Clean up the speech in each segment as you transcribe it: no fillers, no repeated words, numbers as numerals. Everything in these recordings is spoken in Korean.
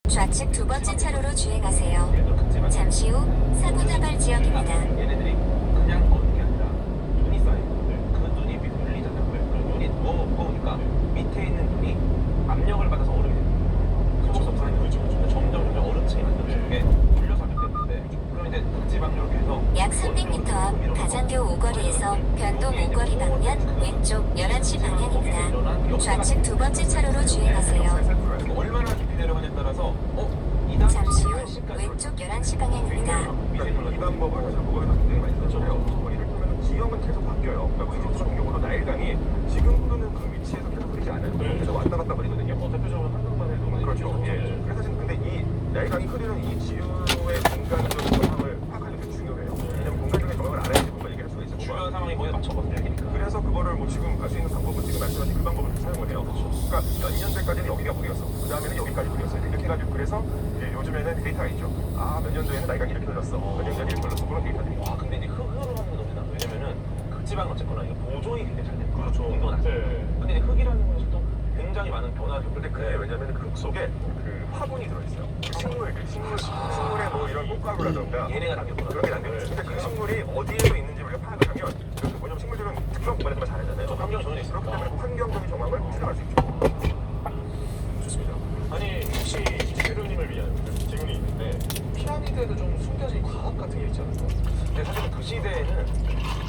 좌측 두 번째 차로로 주행하세요. 잠시 후 사고다발 지역입니다. 얘네들이 그냥 걷는 게 아니라 눈이 쌓이고 그 눈이 밑에 눌리잖아요. 그 눈이 무거우니까 밑에 있는 눈이 압력을 받아서 얼음이 돼요. 소속성 하는 거죠. 점점 얼음층이 만들어지는 게 눌려서 하기 때문에 그럼 이제 극지방 이렇게 해서 약 300m 앞 가장교 오거리에서 변동 오거리 방면 왼쪽 11시 방향입니다. 좌측 두 번째 차로로 주행하세요. 얼마나 깊이 내려가냐에 따라서 잠시 후 왼쪽 11시 방향입니다. 이 방법을 사실 그거에서 굉장히 많이 썼잖아요. 거리를 타면 지형은 계속 바뀌어요. 그러니까 이집트 같은 경우도 나일강이 지금 흐르는 그 위치에서 계속 흐르지 않아요. 계속 왔다 갔다 거리거든요. 대표적으로 한강만 해도 많이 그렇죠. 예. 그래서 사실 근데 이 나일강이 흐르는 이 지형의 공간적 정황을 파악하는 게 중요해요. 왜냐면 공간적인 정황을 알아야지 뭔가 얘기할 수가 있어요. 주변 상황이 거기에 맞춰거든요. 그래서 그거를 뭐 지금 갈 수 있는 방법은 지금 말씀하신 그 방법을 사용을 해요. 그러니까 몇 년대까지는 여기가 물이었어. 그 다음에는 여기까지 물이었어. 이렇게 해가지고 그래서 이제 요즘에는 데이터가 있죠. 아, 몇 년도에는 나일강이 이렇게 흘렀어. 몇 년도에는 이렇게 흘렀어. 그런 데이터들이. 와, 근데 이제 흙으로 하는 건 너무 나. 왜냐면은 극지방은 어쨌거나 이거 보존이 굉장히 잘 돼요. 그렇죠. 운동 안 돼. 근데 이제 흙이라는 것도 굉장히 많은 변화를 근데 그게 왜냐면 그 흙 속에 그 화분이 들어있어요. 식물의 뭐 이런 꽃가루라던가 얘네가 남겼구나. 그런 게 남겨있어요. 근데 그 식물이 어디에 있는지 우리가 파악을 하면 그 뭐냐면 식물들은 특정 공간에서만 자라잖아요. 환경 정해져 있으니까. 그렇기 때문에 그 환경적인 정황을 추정할 수 있죠. 좋습니다. 아니 혹시 재료님을 위한 질문이 있는데 피라미드에도 좀 숨겨진 과학 같은 게 있지 않을까요? 근데 사실은 그 시대에는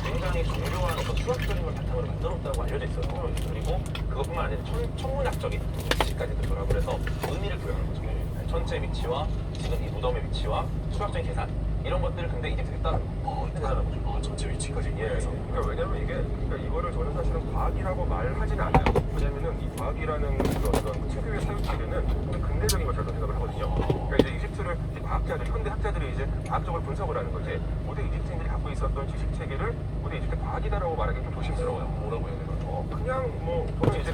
굉장히 정교한 어떤 수학적인 걸 바탕으로 만들었다고 알려져 있어요. 그리고 그것뿐만 아니라 천문학적인 지식까지 들어가고 그래서 의미를 부여하는 거죠. 천체의 위치와 지금 이 무덤의 위치와 수학적인 계산 이런 것들을 근데 이제 됐다는 대단한 거죠. 아, 전체 위치까지 이해해서. 그러니까 왜냐면 이게 그러니까 이거를 저는 사실은 과학이라고 말하지는 않아요. 왜냐면은 이 과학이라는 그 어떤 특유의 사유치에는 근대적인 걸 저도 생각을 하거든요. 그러니까 이제 이집트를 이제 과학자들, 현대 학자들이 이제 과학적으로 분석을 하는 거지. 고대 이집트인들이 갖고 있었던 지식 체계를 고대 이집트 과학이다라고 말하기 좀 조심스러워요. 뭐라고 해야 되나? 그냥 뭐 저는 이제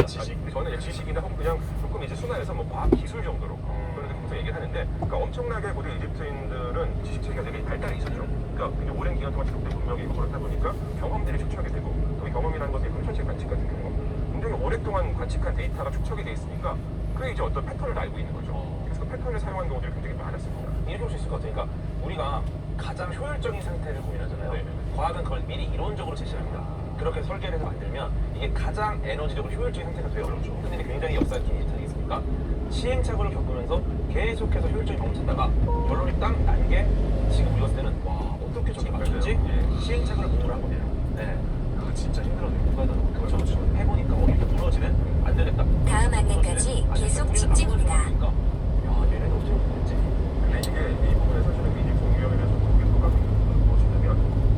저는 이제 지식이나 혹은 그냥 조금 이제 순화해서 뭐 과학 기술 정도로 그런 계속 얘기를 하는데, 그러니까 엄청나게 고대 이집트인들은 지식 체계가 되게 발달이 있었죠. 그러니까 굉장히 오랜 기간 동안 지속된 문명이고 그렇다 보니까 경험들이 축적이 되고 또 이 경험이라는 것이 천체 관측 같은 경우 굉장히 오랫동안 관측한 데이터가 축적이 돼 있으니까 그게 이제 어떤 패턴을 알고 있는 거죠. 그래서 그 패턴을 사용하는 경우들이 굉장히 많았습니다. 이렇게 볼 수 있을 것 같아요. 그러니까 우리가 가장 효율적인 상태를 고민하잖아요. 네. 과학은 그걸 미리 이론적으로 제시합니다. 그렇게 설계를 해서 만들면 이게 가장 에너지적으로 효율적인 상태가 돼요. 그렇죠. 근데 이제 굉장히 역사가 긴 일이 아니겠습니까? 시행착오를 겪으면서 계속해서 효율적인 방법을 찾다가 결론이 딱 난 게 지금 우리가 봤을 때는 와, 어떻게 저게 맞췄지? 시행착오를 공부를 한 겁니다. 네. 아, 진짜 힘들었네요. 그렇죠. 해보니까 이렇게 무너지네? 안 되겠다. 다음 안내까지 계속 직진입니다. 그러니까 야, 얘네는 어떻게 됐지? 근데 이게 이 부분에 사실은 이집트 운명에 대해서 크게 생각하는 것이냐면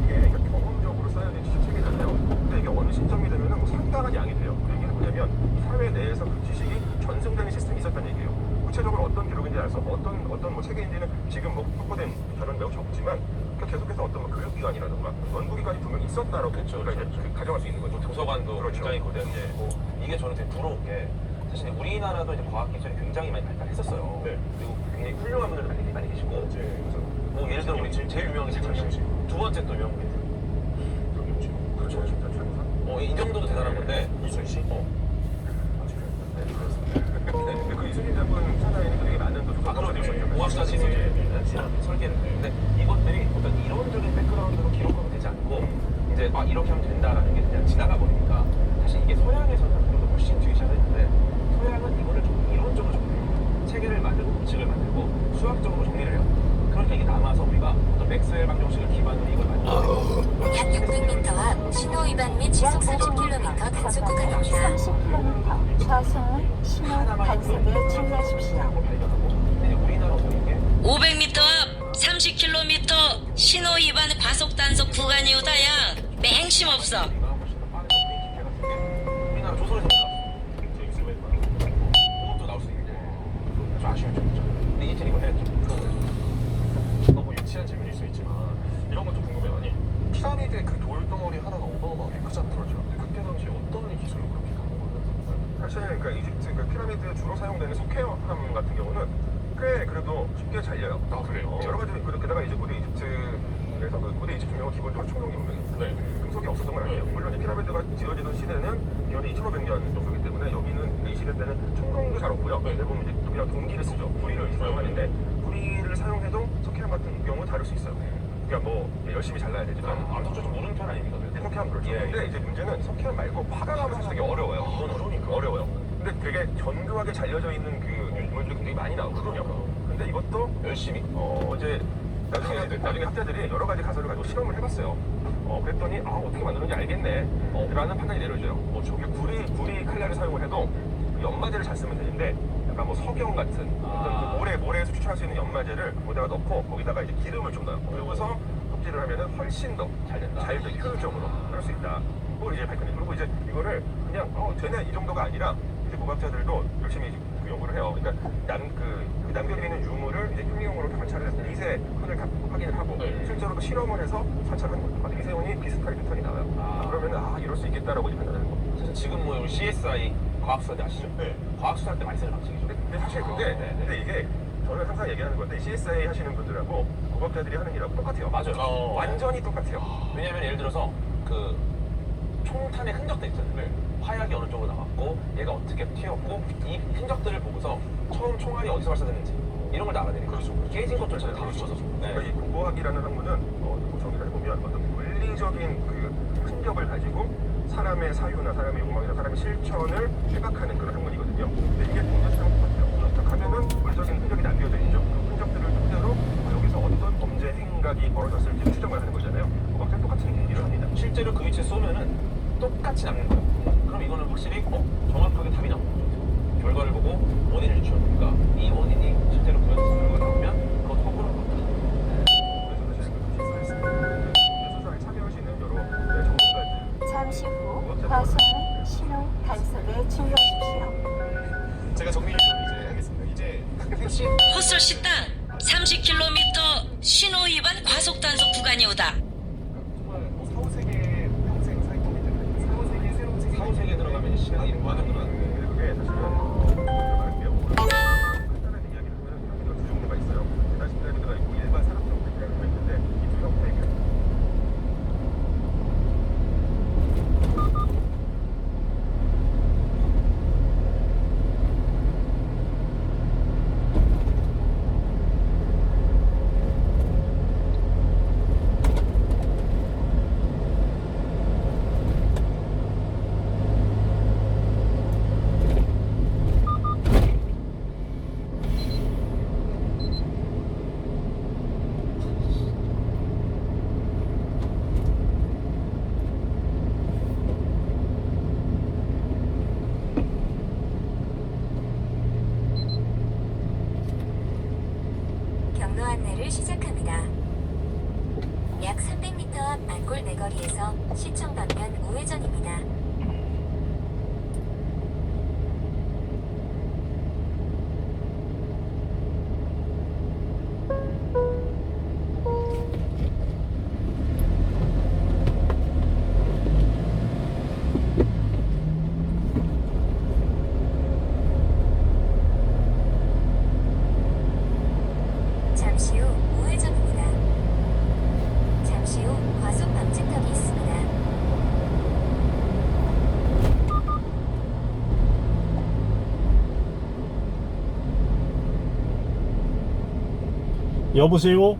이게 그러니까 경험적으로 쌓여진 지식 체계잖아요. 근데 이게 어느 시점이 되면은 상당한 양이 돼요. 그 얘기는 뭐냐면 이 사회 내에서 그 지식이 전승되는 시스템이 있었다는 얘기예요. 구체적으로 어떤 기록인지 알아서 어떤 뭐 체계인지는 지금 뭐 확보된 자료는 매우 적지만 그러니까 계속해서 어떤 뭐 교육기관이라든가 연구기관이 분명히 있었다라고 우리가 이제 가정할 수 있는 거죠. 도서관도 그렇죠. 굉장히 거대하고 이게 저는 되게 부러운 게 사실 우리나라도 이제 과학 기술이 굉장히 많이 발달했었어요. 네. 그리고 굉장히 훌륭한 분들도 많이 계시고 뭐 예를 들어 우리 제일 유명한 게 장명지, 두 번째 또 유명한 게 그렇죠. 진짜 최고사. 이 정도도 대단한 건데 이순 씨? 근데 그 이순신 장군 사나이는 되게 많은 또 그렇죠. 조사들이 오합시다 지금 설계를. 근데 이것들이 어떤 이론적인 백그라운드로 기록하면 되지 않고 이제 이렇게 하면 된다라는 게 그냥 지나가 버리니까 사실 이게 서양에서는 그래도 훨씬 뒤에 시작했는데 서양은 이거를 좀 이론적으로 정리해요. 체계를 만들고 법칙을 만들고 수학적으로 정리를 해요. 그러니까 이게 남아서 우리가 어떤 맥스웰 방정식을 기반으로 이걸 만들고 약 600m 앞 신호 위반 및 시속 30km 단속 구간입니다. 30km 좌선 신호 단속에 주의하십시오. 근데 우리나라 보는 게 500m 앞 30km 신호 위반 과속 단속 구간이오다야 맹심 없어. 우리나라 조선에서 그것도 나올 수 있는데 좀 아쉬운 점이죠. 근데 이제 이거 해야죠. 너무 유치한 질문일 수 있지만 이런 것도 궁금해요. 아니 피라미드의 그 돌덩어리 하나가 어마어마하게 크잖아요. 그렇죠. 그때 당시 어떤 기술로 그렇게 가는 거예요? 사실 그러니까 이집트 그 피라미드 주로 사용되는 석회암 같은 경우는 꽤 그래도 쉽게 잘려요. 아, 그래요? 여러 가지 게다가 이제 고대 이집트에서 그 고대 이집트 문명은 기본적으로 청동기 문명이에요. 네. 금속이 없었던 건 아니에요. 물론 이 피라미드가 지어지던 시대는 기원이 2,500년 정도이기 때문에 여기는 이 시대 때는 청동도 잘 없고요. 대부분 이제 그냥 동기를 쓰죠. 뿌리를 사용하니까. 그러니까 뭐 열심히 잘라야 되지만 암석조 좀 무는 편 아닙니까? 그래도? 석회암 그렇죠. 예, 근데 이제 문제는 석회암 말고 파강암은 사실 되게 어려워요. 그러니까. 어려워요. 근데 되게 정교하게 잘려져 있는 그 유물들이 굉장히 많이 나오거든요. 근데 이것도 열심히. 이제 나중에 학자들이 여러 가지 가설을 가지고 실험을 해봤어요. 그랬더니 어떻게 만드는지 알겠네 라는 판단이 내려져요. 저게 구리 칼날을 사용을 해도 그 연마제를 잘 쓰면 되는데 약간 뭐 석영 같은 어떤 그 모래에서 추출할 수 있는 연마제를 거기다가 넣고 거기다가 이제 기름을 좀 넣어요. 그러고서 섭질을 하면은 훨씬 더 잘 된다. 잘 되게 효율적으로 할 수 있다. 그걸 이제 발견해. 그리고 이제 이거를 그냥 되네 이 정도가 아니라 이제 과학자들도 열심히 그 연구를 해요. 그러니까 남겨져 있는 유물을 이제 형용으로 관찰을 해서 미세훈을 다 확인을 하고 실제로 또 실험을 해서 관찰하는 거예요. 미세훈이 비슷하게 패턴이 나와요. 그러면 이럴 수 있겠다라고 이제 판단하는 거예요. 사실 지금 뭐 여기 CSI 과학수사대 아시죠? 네. 과학수사할 때 많이 쓰는 방식이죠. 근데 사실 근데 이게 저는 항상 얘기하는 건데 CSI 하시는 분들하고 과학자들이 하는 일하고 똑같아요. 맞아요. 완전히 똑같아요. 왜냐면 예를 들어서 그 총탄의 흔적들 있잖아요. 화약이 어느 쪽으로 나왔고 얘가 어떻게 튀었고 이 흔적들을 보고서 처음 총알이 어디서 발사됐는지 이런 걸 알아내는 거죠. 깨진 것조차도 다 붙여서. 그러니까 이 고고학이라는 학문은 정리를 해보면 어떤 물리적인 그 흔적을 가지고 사람의 사유나 사람의 욕망이나 사람의 실천을 해박하는 그런 학문이거든요. 근데 이게 동작처럼 똑같아요. 가면은 물적인 흔적이 남겨져 있죠. 그 흔적들을 토대로 여기서 어떤 범죄 행각이 벌어졌을지 추정을 하는 거잖아요. 고고학자는 똑같은 일을 합니다. 실제로 그 위치에 쏘면은 똑같이 남는 거예요. 그럼 이거는 확실히 정확하게 답이 나오는 거죠. 결과를 보고 원인을 유추해보니까 이 원인이 실제로 보여져서 결과가 나오면 그것도 거꾸로 간다. 그래서 사실 그 수사에 참여하시는 여러 전문가들 잠시 후 과속문 신호 단속에 주의하십시오. 제가 정리를 좀 이제 하겠습니다. 이제 택시 헛설 식당 30km 신호 위반 과속 단속 구간이 오다. 정말 뭐 사후세계 평생 살 거기 때문에 사후세계 새로운 세계 사후 세계에 들어가면 시간이 무한으로 늘어나는데 그게 사실은 간단하게 이야기를 하면 피라미드가 두 종류가 있어요. 대단시 피라미드가 있고 일반 사람처럼 된 피라미드가 있는데 이 두 형태의 경로 안내를 시작합니다. 약 300m 앞 안골 내거리에서 시청 방면 우회전입니다. 잠시 후 우회전입니다. 잠시 후 과속 방지턱이 있습니다. 여보세요?